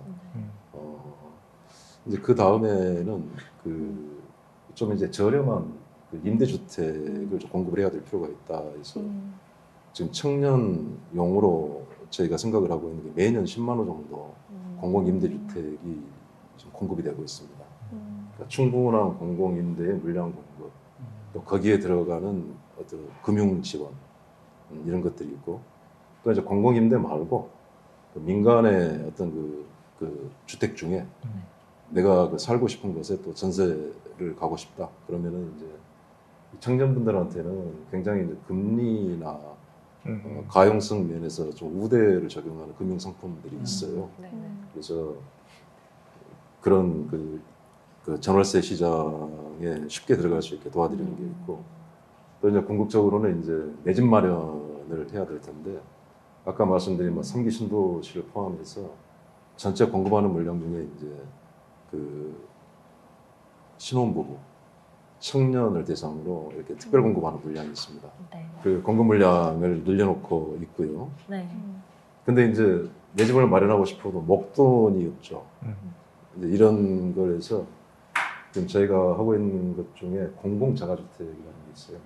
이제 그 다음에는 그 좀 이제 저렴한 그 임대주택을 좀 공급을 해야 될 필요가 있다 해서 지금 청년용으로 저희가 생각을 하고 있는 게 매년 10만 호 정도 공공임대주택이 지금 공급이 되고 있습니다. 그러니까 충분한 공공임대의 물량 공급, 또 거기에 들어가는 어떤 금융 지원 이런 것들이 있고, 또 이제 공공임대 말고 그 민간의 어떤 그 주택 중에 내가 그 살고 싶은 곳에 또 전세를 가고 싶다. 그러면은 이제 청년분들한테는 굉장히 이제 금리나 가용성 면에서 좀 우대를 적용하는 금융 상품들이 있어요. 그래서 그런 그 전월세 시장에 쉽게 들어갈 수 있게 도와드리는 게 있고, 또 이제 궁극적으로는 이제 내 집 마련을 해야 될 텐데, 아까 말씀드린 뭐 3기 신도시를 포함해서 전체 공급하는 물량 중에 이제 그 신혼부부, 청년을 대상으로 이렇게 특별 공급하는 물량이 있습니다. 네. 그 공급 물량을 늘려놓고 있고요. 네. 근데 이제 내 집을 마련하고 싶어도 목돈이 없죠. 이제 이런 거에서 지금 저희가 하고 있는 것 중에 공공자가주택이라는 게 있어요.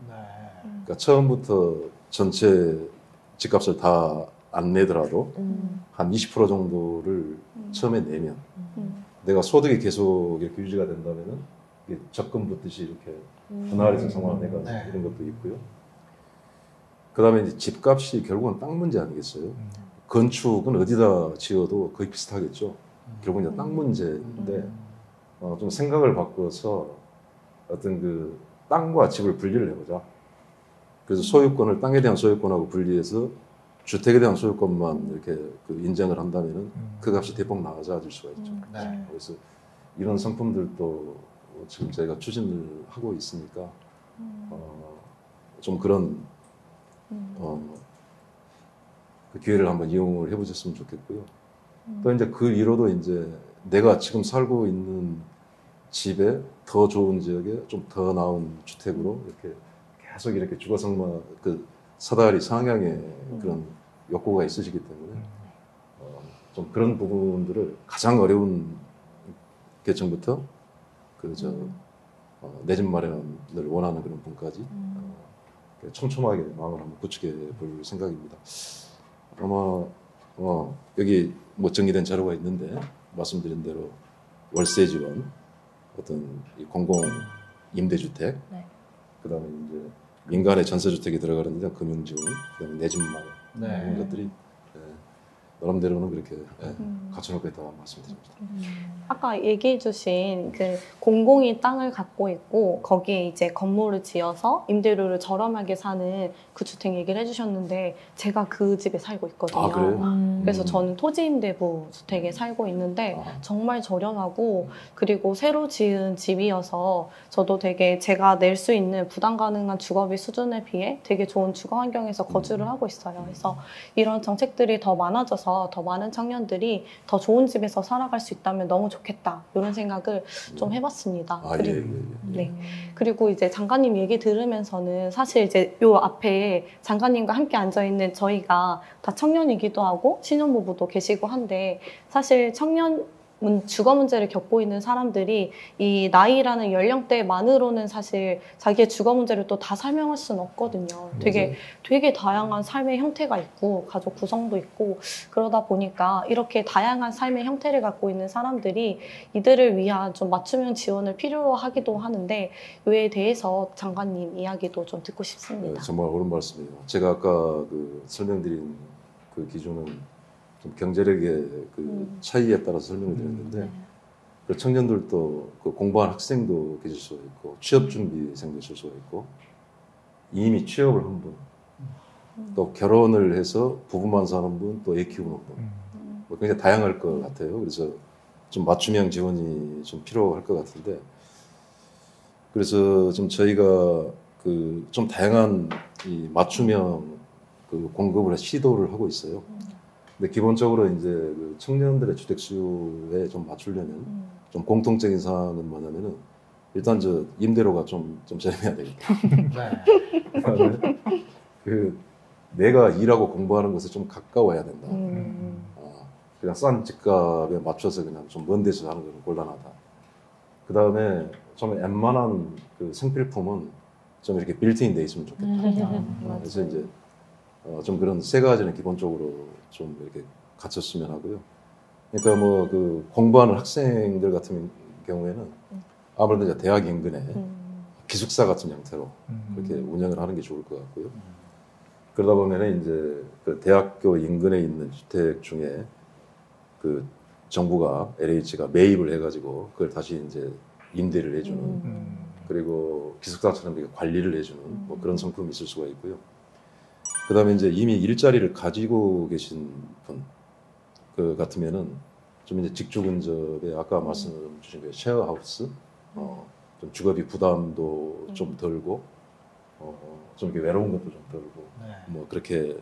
그러니까 처음부터 전체 집값을 다 안 내더라도 한 20% 정도를 처음에 내면 내가 소득이 계속 이렇게 유지가 된다면은 이게 적금 붙듯이 이렇게 분할해서 상환해가지고 이런 것도 있고요. 그다음에 이제 집값이 결국은 땅 문제 아니겠어요? 건축은 어디다 지어도 거의 비슷하겠죠. 결국은 이제 땅 문제인데 좀 생각을 바꿔서 어떤 그 땅과 집을 분리를 해보자. 그래서 소유권을 땅에 대한 소유권하고 분리해서 주택에 대한 소유권만 이렇게 그 인정을 한다면은 그 값이 대폭 나아질 수가 있죠. 그래서 이런 상품들도 지금 저희가 추진을 하고 있으니까 좀 그런 그 기회를 한번 이용을 해보셨으면 좋겠고요. 또 이제 그 위로도 이제 내가 지금 살고 있는 집에 더 좋은 지역에 좀 더 나은 주택으로 이렇게 계속 이렇게 주거성만 그 사다리 상향의 그런 욕구가 있으시기 때문에 좀 그런 부분들을 가장 어려운 계층부터 내 집 마련을 원하는 그런 분까지 촘촘하게 마음을 한번 구축해 볼 생각입니다. 아마 여기 뭐 정리된 자료가 있는데 말씀드린 대로 월세 지원, 어떤 이 공공 임대주택, 그다음에 이제 민간의 전세주택이 들어가는 데 금융 지원, 그다음에 내 집 마련 이런 것들이 나름대로는 그렇게 갖춰놓고 있다고 말씀드립니다. 아까 얘기해주신 그 공공이 땅을 갖고 있고 거기에 이제 건물을 지어서 임대료를 저렴하게 사는 그 주택 얘기를 해주셨는데 제가 그 집에 살고 있거든요. 아, 그래요? 그래서 저는 토지임대부 주택에 살고 있는데 정말 저렴하고 그리고 새로 지은 집이어서 저도 되게 제가 낼 수 있는 부담 가능한 주거비 수준에 비해 되게 좋은 주거 환경에서 거주를 하고 있어요. 그래서 이런 정책들이 더 많아져서 더 많은 청년들이 더 좋은 집에서 살아갈 수 있다면 너무 좋겠다 이런 생각을 좀 해봤습니다. 아, 예, 예, 예. 네. 그리고 이제 장관님 얘기 들으면서는 사실 이제 요 앞에 장관님과 함께 앉아있는 저희가 다 청년이기도 하고 신혼부부도 계시고 한데 사실 주거 문제를 겪고 있는 사람들이 이 나이라는 연령대만으로는 사실 자기의 주거 문제를 또 다 설명할 수는 없거든요. 되게 다양한 삶의 형태가 있고 가족 구성도 있고 그러다 보니까 이렇게 다양한 삶의 형태를 갖고 있는 사람들이 이들을 위한 좀 맞춤형 지원을 필요로 하기도 하는데 이에 대해서 장관님 이야기도 좀 듣고 싶습니다. 정말 옳은 말씀이에요. 제가 아까 그 설명드린 그 기준은 좀 경제력의 그 차이에 따라서 설명을 드렸는데 그 청년들도 그 공부한 학생도 계실 수가 있고 취업준비생도 있을 수가 있고 이미 취업을 한 분, 또 결혼을 해서 부부만 사는 분, 또 애 키우는 분, 뭐 굉장히 다양할 것 같아요. 그래서 좀 맞춤형 지원이 좀 필요할 것 같은데 그래서 지금 저희가 그 좀 다양한 이 맞춤형 그 공급을 시도를 하고 있어요. 근데 기본적으로 이제 그 청년들의 주택 수요에 좀 맞추려면 좀 공통적인 사항은 뭐냐면은 일단 저 임대료가 좀 저렴해야 되겠다. 네. 그 내가 일하고 공부하는 것에 좀 가까워야 된다. 그냥 싼 집값에 맞춰서 그냥 좀 먼 데서 하는 건 곤란하다. 그 다음에 좀 웬만한 그 생필품은 좀 이렇게 빌트인 돼 있으면 좋겠다. 그래서 이제 좀 그런 세 가지는 기본적으로 좀 이렇게 갖췄으면 하고요. 그러니까 뭐 그 공부하는 학생들 같은 경우에는 아무래도 이제 대학 인근에 기숙사 같은 형태로 그렇게 운영을 하는 게 좋을 것 같고요. 그러다 보면은 이제 그 대학교 인근에 있는 주택 중에 그 정부가 LH가 매입을 해가지고 그걸 다시 이제 임대를 해주는 그리고 기숙사처럼 이렇게 관리를 해주는 뭐 그런 상품이 있을 수가 있고요. 그 다음에 이제 이미 일자리를 가지고 계신 분, 그 같으면은 좀 이제 직주 근접에 아까 말씀 주신 그 쉐어하우스, 좀 주거비 부담도 좀 덜고, 좀 이렇게 외로운 것도 좀 덜고, 뭐 그렇게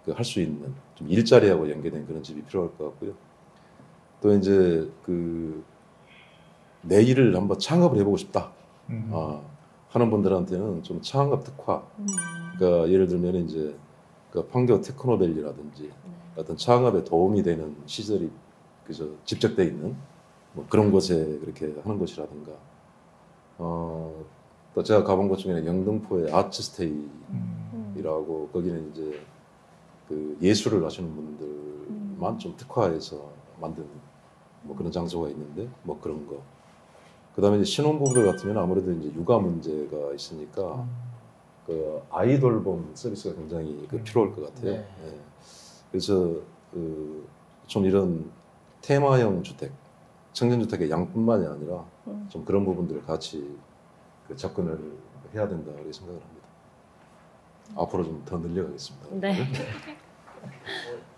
그 할 수 있는 좀 일자리하고 연계된 그런 집이 필요할 것 같고요. 또 이제 그 내 일을 한번 창업을 해보고 싶다. 하는 분들한테는 좀 창업 특화. 그러니까 예를 들면 이제 그 판교 테크노밸리라든지 어떤 창업에 도움이 되는 시설이 그저 집적돼 있는 뭐 그런 곳에 그렇게 하는 것이라든가. 또 제가 가본 곳 중에는 영등포의 아츠스테이라고 거기는 이제 그 예술을 하시는 분들만 좀 특화해서 만든 뭐 그런 장소가 있는데 뭐 그런 거. 그다음에 이제 신혼부부들 같으면 아무래도 이제 육아 문제가 있으니까 그 아이 돌봄 서비스가 굉장히 그 필요할 것 같아요. 네. 예. 그래서 그 좀 이런 테마형 주택, 청년 주택의 양뿐만이 아니라 좀 그런 부분들을 같이 그 접근을 해야 된다 이렇게 생각을 합니다. 앞으로 좀 더 늘려가겠습니다. 네.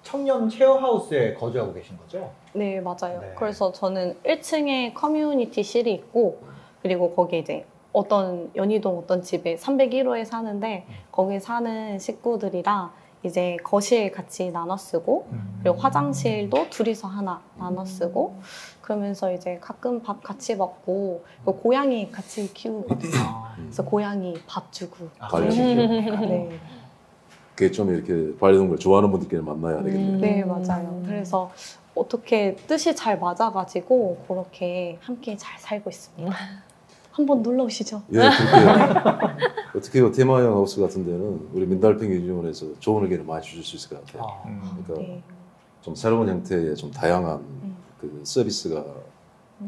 청년 쉐어하우스에 거주하고 계신 거죠? 네, 맞아요. 네. 그래서 저는 1층에 커뮤니티실이 있고 그리고 거기 이제 어떤 연희동 어떤 집에 301호에 사는데 거기 사는 식구들이랑 이제 거실 같이 나눠 쓰고 그리고 화장실도 둘이서 하나 나눠 쓰고 그러면서 이제 가끔 밥 같이 먹고 그리고 고양이 같이 키우거든요. 그래서 고양이 밥 주고 반려시키고. 네. 그게 좀 이렇게 반려동물 좋아하는 분들끼리 만나야 되겠네요. 네, 맞아요. 그래서 어떻게 뜻이 잘 맞아가지고 그렇게 함께 잘 살고 있습니다. 한번 놀러 오시죠. 예, 그렇게 어떻게 그 테마형 하우스 같은 데는 우리 민달팽이 유니온에서 좋은 의견을 많이 주실 수 있을 것 같아요. 그러니까 네. 좀 새로운 형태의 좀 다양한 그 서비스가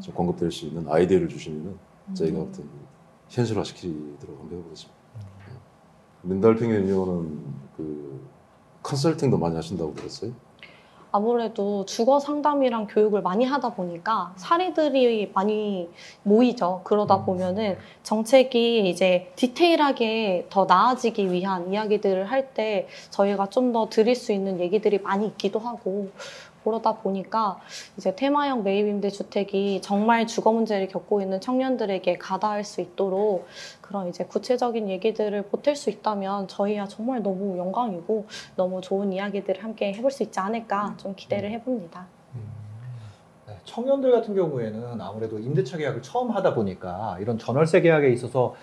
좀 공급될 수 있는 아이디어를 주시면은 저희가 어떤 현실화 시키도록 한번 해보겠습니다. 민달팽이 유니온은 그 컨설팅도 많이 하신다고 들었어요? 아무래도 주거 상담이랑 교육을 많이 하다 보니까 사례들이 많이 모이죠. 그러다 보면은 정책이 이제 디테일하게 더 나아지기 위한 이야기들을 할 때 저희가 좀 더 드릴 수 있는 얘기들이 많이 있기도 하고, 그러다 보니까 이제 테마형 매입임대주택이 정말 주거 문제를 겪고 있는 청년들에게 가닿을 수 있도록 그런 이제 구체적인 얘기들을 보탤 수 있다면 저희야 정말 너무 영광이고 너무 좋은 이야기들을 함께 해볼 수 있지 않을까 좀 기대를 해봅니다. 네, 청년들 같은 경우에는 아무래도 임대차 계약을 처음 하다 보니까 이런 전월세 계약에 있어서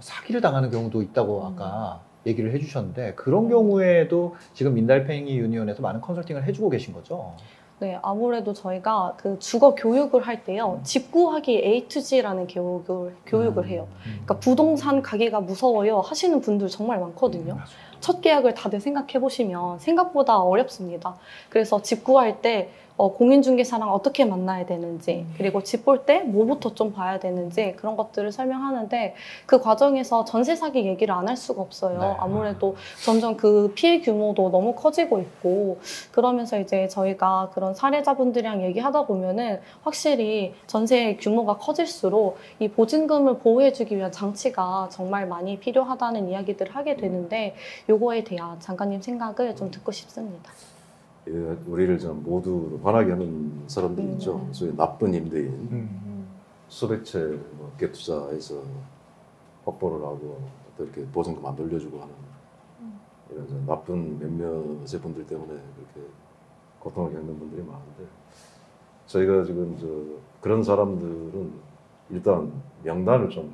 사기를 당하는 경우도 있다고 아까 얘기를 해주셨는데, 그런 경우에도 지금 민달팽이 유니온에서 많은 컨설팅을 해주고 계신 거죠? 네, 아무래도 저희가 그 주거 교육을 할 때요, 집 구하기 A to G라는 교육을 해요. 그러니까 부동산 가기가 무서워요 하시는 분들 정말 많거든요. 첫 계약을 다들 생각해 보시면 생각보다 어렵습니다. 그래서 집 구할 때 공인중개사랑 어떻게 만나야 되는지, 그리고 집 볼 때 뭐부터 좀 봐야 되는지 그런 것들을 설명하는데, 그 과정에서 전세 사기 얘기를 안 할 수가 없어요. 네. 아무래도 점점 그 피해 규모도 너무 커지고 있고, 그러면서 이제 저희가 그런 사례자분들이랑 얘기하다 보면은 확실히 전세 규모가 커질수록 이 보증금을 보호해주기 위한 장치가 정말 많이 필요하다는 이야기들을 하게 되는데, 요거에 대한 장관님 생각을 좀 듣고 싶습니다. 우리를 좀 모두 화나게 하는 사람들이 있죠. 소위 나쁜 임대인, 수백 채 갭 투자해서 확보를 하고 또 이렇게 보증금 안 돌려주고 하는 이런 좀 나쁜 몇몇의 분들 때문에 그렇게 고통을 겪는 분들이 많은데, 저희가 지금 그런 사람들은 일단 명단을 좀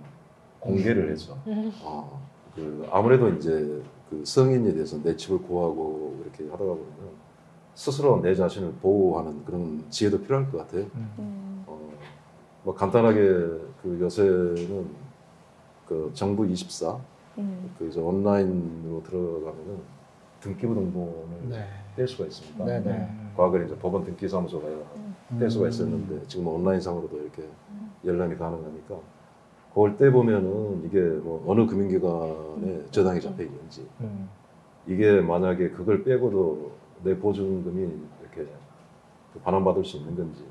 공개를 해서 아무래도 이제 그 성인이 돼서 내 집을 구하고 이렇게 하다가 보면 스스로 내 자신을 보호하는 그런 지혜도 필요할 것 같아요. 뭐 간단하게 그 요새는 그 정부 24, 그 이제 온라인으로 들어가면은 등기부 등본을 뗄 수가 있습니다. 과거에 이제 법원 등기사무소 가야 뗄 수가 있었는데 지금 온라인상으로도 이렇게 열람이 가능하니까 그걸 떼 보면은 이게 뭐 어느 금융기관에 저당이 잡혀 있는지, 이게 만약에 그걸 빼고도 내 보증금이 이렇게 반환받을 수 있는 건지,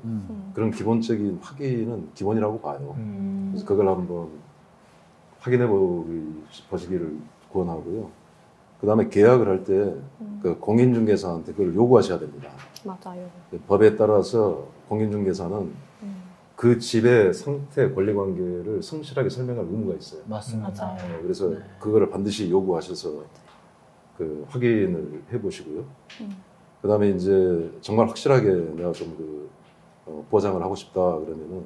그런 기본적인 확인은 기본이라고 봐요. 그래서 그걸 한번 확인해 보시기를 권하고요. 그 다음에 계약을 할 때 그 공인중개사한테 그걸 요구하셔야 됩니다. 맞아요. 법에 따라서 공인중개사는 그 집의 상태, 권리관계를 성실하게 설명할 의무가 있어요. 맞습니다. 맞아요. 그래서 그거를 반드시 요구하셔서 그 확인을 해보시고요. 그 다음에 이제 정말 확실하게 내가 좀 보장을 하고 싶다 그러면은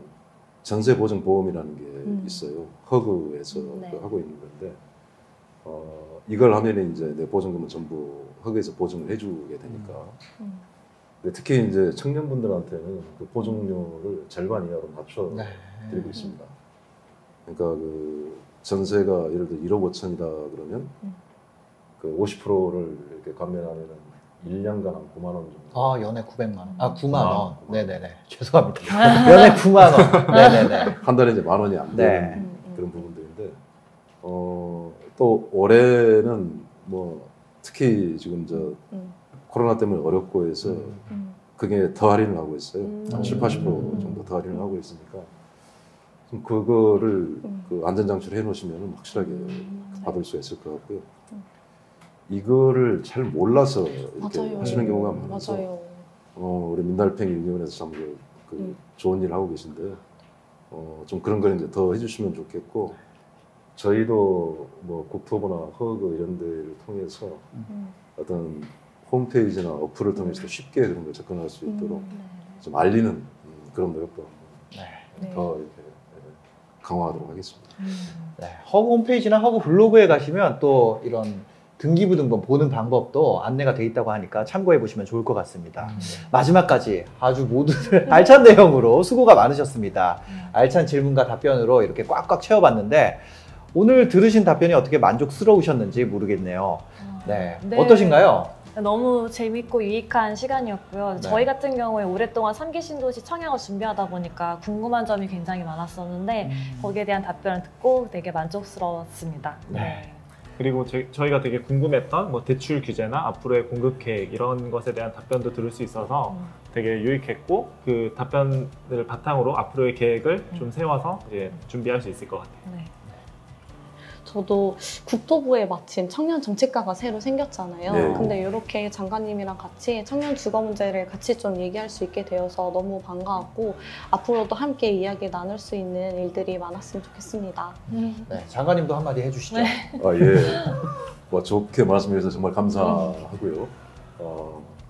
전세보증보험이라는 게 있어요. 허그에서 하고 있는 건데, 이걸 하면 이제 내 보증금은 전부 허그에서 보증을 해주게 되니까. 근데 특히 이제 청년분들한테는 그 보증료를 절반 이하로 낮춰 드리고 있습니다. 그러니까 그 전세가 예를 들어 1억 5천이다 그러면 그 50%를 이렇게 감면하면은 1년간 한 9만 원 정도. 연에 900만 원. 9만 원. 네네네. 죄송합니다. 연에 9만 원. 네네네. 한 달에 이제 만 원이 안 되는 그런 부분들인데, 또 올해는 뭐 특히 지금 코로나 때문에 어렵고 해서 그게 더 할인을 하고 있어요. 70~80% 정도 더 할인을 하고 있으니까 좀 그거를 그 안전장치를 해놓으시면 확실하게 받을 수 있을 것 같고요. 이거를 잘 몰라서 이렇게 맞아요. 하시는 경우가 많아서 맞아요. 우리 민달팽이 유니온에서 참 좋은 일 하고 계신데, 좀 그런 걸 이제 더 해주시면 좋겠고, 저희도 뭐 국토부나 허그 이런 데를 통해서 어떤 홈페이지나 어플을 통해서 쉽게 그런 걸 접근할 수 있도록 좀 알리는 그런 노력도 더 이렇게 강화하도록 하겠습니다. 네, 허그 홈페이지나 허그 블로그에 가시면 또 이런 등기부 등본 보는 방법도 안내가 돼 있다고 하니까 참고해 보시면 좋을 것 같습니다. 마지막까지 아주 모두들 알찬 내용으로 수고가 많으셨습니다. 알찬 질문과 답변으로 이렇게 꽉꽉 채워봤는데, 오늘 들으신 답변이 어떻게 만족스러우셨는지 모르겠네요. 네, 어떠신가요? 너무 재밌고 유익한 시간이었고요. 네. 저희 같은 경우에 오랫동안 3기 신도시 청약을 준비하다 보니까 궁금한 점이 굉장히 많았었는데 거기에 대한 답변을 듣고 되게 만족스러웠습니다. 네. 그리고 저희가 되게 궁금했던 뭐 대출 규제나 앞으로의 공급 계획 이런 것에 대한 답변도 들을 수 있어서 되게 유익했고 그 답변을 바탕으로 앞으로의 계획을 좀 세워서 이제 준비할 수 있을 것 같아요. 네. 저도 국토부에 마침 청년 정책과가 새로 생겼잖아요. 네. 근데 이렇게 장관님이랑 같이 청년 주거 문제를 같이 좀 얘기할 수 있게 되어서 너무 반가웠고 앞으로도 함께 이야기 나눌 수 있는 일들이 많았으면 좋겠습니다. 네, 장관님도 한마디 해주시죠. 아, 예. 뭐 좋게 말씀해 주셔서 정말 감사하고요.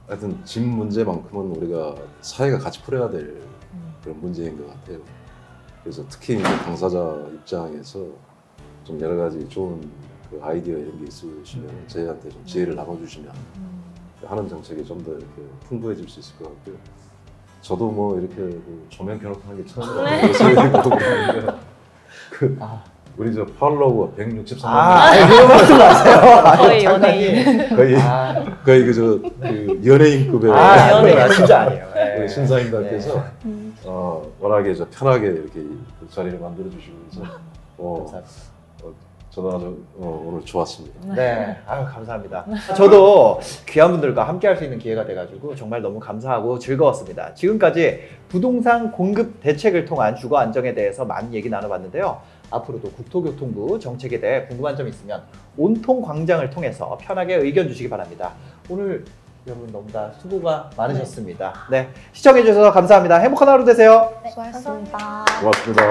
하여튼 집 문제만큼은 우리가 사회가 같이 풀어야 될 그런 문제인 것 같아요. 그래서 특히 이제 당사자 입장에서 좀 여러 가지 좋은 그 아이디어 이런 게 있으시면 저희한테 좀 지혜를 나눠주시면 하는 정책이 좀 더 이렇게 풍부해질 수 있을 것 같고요. 저도 뭐 이렇게 그 조명 켜놓고 하는 게 처음이라서 우리 저 팔로우가 163만 그런 말씀 마세요. 거의 장관님. 거의 그 연예인급의 연예인 진짜 아니에요. 네. 우리 신사임당께서 워낙에 저 편하게 이렇게 그 자리를 만들어 주시면서 감사합니다. 저도 아주 오늘 좋았습니다. 네, 아유 감사합니다. 저도 귀한 분들과 함께 할 수 있는 기회가 돼가지고 정말 너무 감사하고 즐거웠습니다. 지금까지 부동산 공급 대책을 통한 주거 안정에 대해서 많은 얘기 나눠봤는데요. 앞으로도 국토교통부 정책에 대해 궁금한 점 있으면 온통 광장을 통해서 편하게 의견 주시기 바랍니다. 오늘 여러분 너무 다 수고가 많으셨습니다. 네, 시청해주셔서 감사합니다. 행복한 하루 되세요. 수고하셨습니다. 고맙습니다.